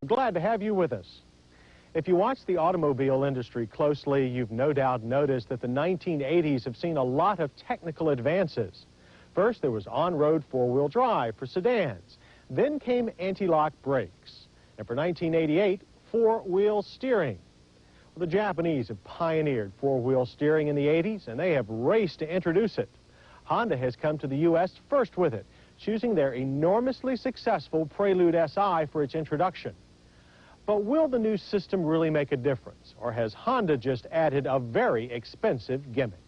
Glad to have you with us. If you watch the automobile industry closely, you've no doubt noticed that the 1980s have seen a lot of technical advances. First, there was on-road four-wheel drive for sedans. Then came anti-lock brakes. And for 1988, four-wheel steering. Well, the Japanese have pioneered four-wheel steering in the 80s, and they have raced to introduce it. Honda has come to the U.S. first with it, choosing their enormously successful Prelude SI for its introduction. But will the new system really make a difference, or has Honda just added a very expensive gimmick?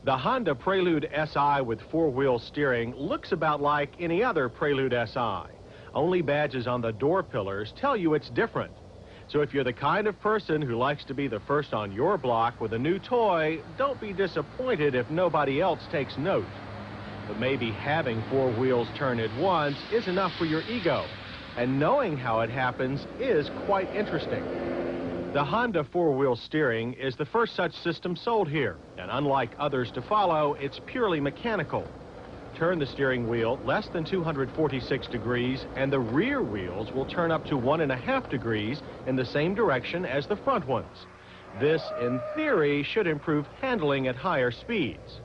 The Honda Prelude SI with four-wheel steering looks about like any other Prelude SI. Only badges on the door pillars tell you it's different. So if you're the kind of person who likes to be the first on your block with a new toy, don't be disappointed if nobody else takes note. But maybe having four wheels turn at once is enough for your ego. And knowing how it happens is quite interesting. The Honda four-wheel steering is the first such system sold here, and unlike others to follow, it's purely mechanical. Turn the steering wheel less than 246 degrees, and the rear wheels will turn up to 1.5 degrees in the same direction as the front ones. This, in theory, should improve handling at higher speeds.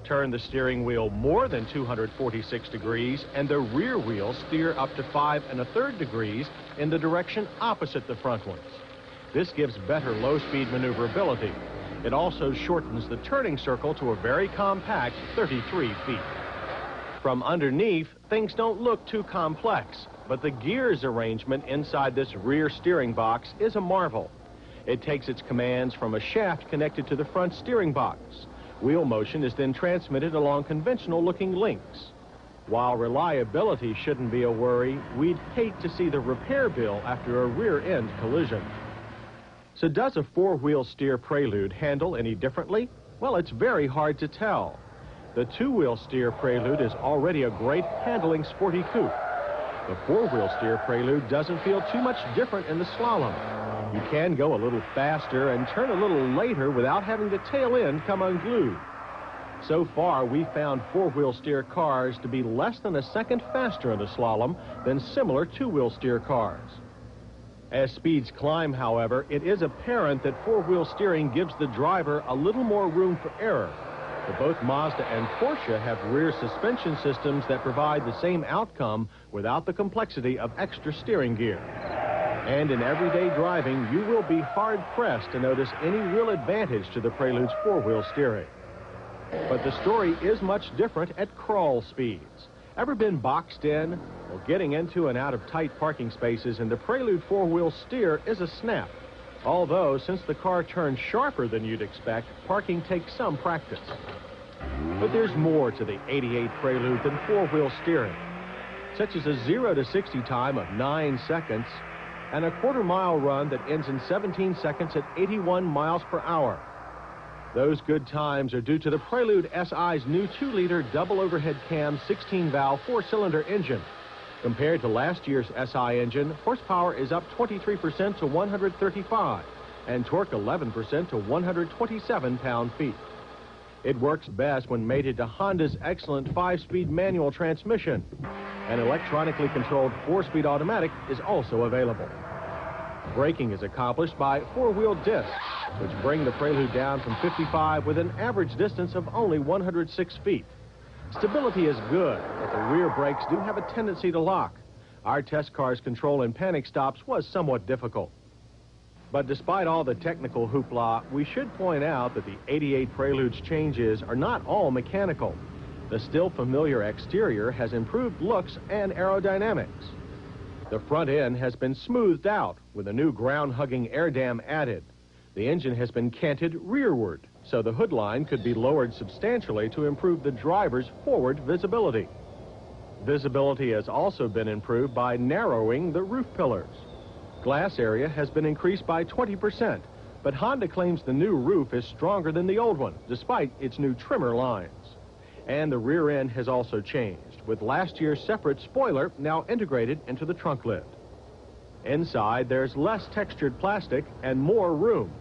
Turn the steering wheel more than 246 degrees, and the rear wheels steer up to 5.3 degrees in the direction opposite the front ones. This gives better low-speed maneuverability. It also shortens the turning circle to a very compact 33 feet. From underneath, things don't look too complex, but the gears arrangement inside this rear steering box is a marvel. It takes its commands from a shaft connected to the front steering box. Wheel motion is then transmitted along conventional-looking links. While reliability shouldn't be a worry, we'd hate to see the repair bill after a rear-end collision. So does a four-wheel steer Prelude handle any differently? Well, it's very hard to tell. The two-wheel steer Prelude is already a great handling sporty coupe. The four-wheel steer Prelude doesn't feel too much different in the slalom. You can go a little faster and turn a little later without having the tail end come unglued. So far, we found four-wheel steer cars to be less than a second faster in the slalom than similar two-wheel steer cars. As speeds climb, however, it is apparent that four-wheel steering gives the driver a little more room for error. But both Mazda and Porsche have rear suspension systems that provide the same outcome without the complexity of extra steering gear. And in everyday driving, you will be hard-pressed to notice any real advantage to the Prelude's four-wheel steering. But the story is much different at crawl speeds. Ever been boxed in? Well, getting into and out of tight parking spaces in the Prelude four-wheel steer is a snap. Although, since the car turns sharper than you'd expect, parking takes some practice. But there's more to the 88 Prelude than four-wheel steering, such as a 0 to 60 time of 9 seconds, and a quarter-mile run that ends in 17 seconds at 81 miles per hour. Those good times are due to the Prelude SI's new 2-liter double overhead cam 16-valve four-cylinder engine. Compared to last year's SI engine, horsepower is up 23% to 135, and torque 11% to 127 pound-feet. It works best when mated to Honda's excellent 5-speed manual transmission. An electronically controlled 4-speed automatic is also available. Braking is accomplished by four-wheel discs, which bring the Prelude down from 55 with an average distance of only 106 feet. Stability is good, but the rear brakes do have a tendency to lock. Our test car's control in panic stops was somewhat difficult. But despite all the technical hoopla, we should point out that the 88 Prelude's changes are not all mechanical. The still familiar exterior has improved looks and aerodynamics. The front end has been smoothed out with a new ground-hugging air dam added. The engine has been canted rearward, so the hood line could be lowered substantially to improve the driver's forward visibility. Visibility has also been improved by narrowing the roof pillars. Glass area has been increased by 20%, but Honda claims the new roof is stronger than the old one, despite its new trimmer lines. And the rear end has also changed, with last year's separate spoiler now integrated into the trunk lid. Inside, there's less textured plastic and more room.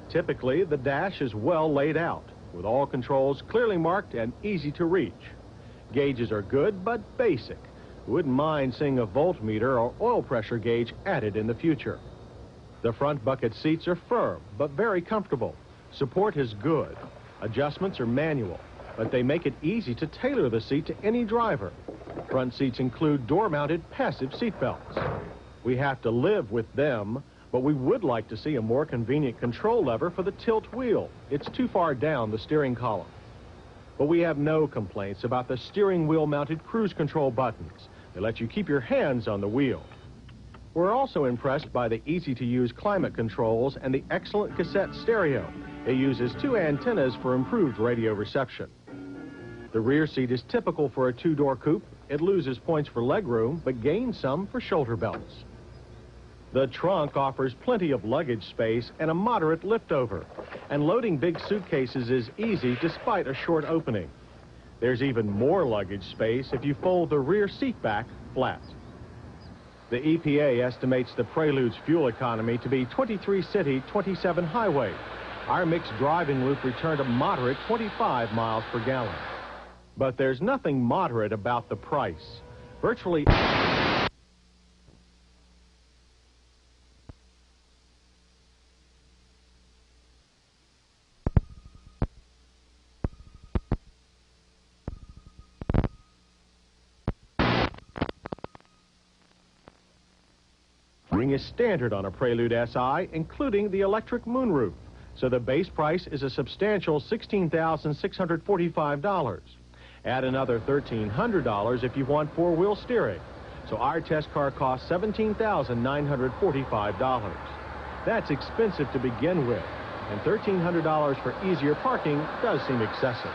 Typically, the dash is well laid out, with all controls clearly marked and easy to reach. Gauges are good but basic. Wouldn't mind seeing a voltmeter or oil pressure gauge added in the future. The front bucket seats are firm, but very comfortable. Support is good. Adjustments are manual, but they make it easy to tailor the seat to any driver. Front seats include door-mounted passive seat belts. We have to live with them, but we would like to see a more convenient control lever for the tilt wheel. It's too far down the steering column. But we have no complaints about the steering wheel-mounted cruise control buttons. They let you keep your hands on the wheel. We're also impressed by the easy-to-use climate controls and the excellent cassette stereo. It uses 2 antennas for improved radio reception. The rear seat is typical for a 2-door coupe. It loses points for legroom, but gains some for shoulder belts. The trunk offers plenty of luggage space and a moderate liftover, and loading big suitcases is easy despite a short opening. There's even more luggage space if you fold the rear seat back flat. The EPA estimates the Prelude's fuel economy to be 23 city, 27 highway. Our mixed driving loop returned a moderate 25 miles per gallon. But there's nothing moderate about the price. Virtually... is standard on a Prelude SI, including the electric moonroof. So the base price is a substantial $16,645. Add another $1,300 if you want 4-wheel steering. So our test car costs $17,945. That's expensive to begin with, and $1,300 for easier parking does seem excessive.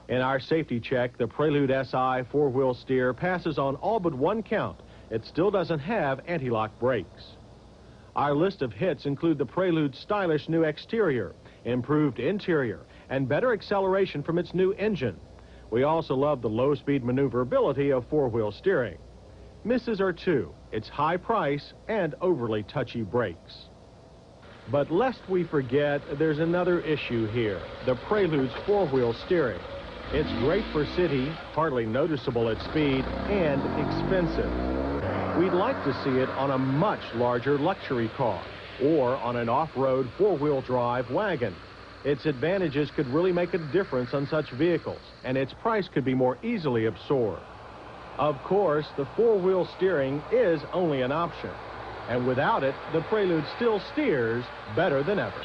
In our safety check, the Prelude SI 4-wheel steer passes on all but one count. It still doesn't have anti-lock brakes. Our list of hits include the Prelude's stylish new exterior, improved interior, and better acceleration from its new engine. We also love the low-speed maneuverability of 4-wheel steering. Misses are two: its high price and overly touchy brakes. But lest we forget, there's another issue here: the Prelude's 4-wheel steering. It's great for city, hardly noticeable at speed, and expensive. We'd like to see it on a much larger luxury car or on an off-road 4-wheel drive wagon. Its advantages could really make a difference on such vehicles, and its price could be more easily absorbed. Of course, the 4-wheel steering is only an option, and without it, the Prelude still steers better than ever.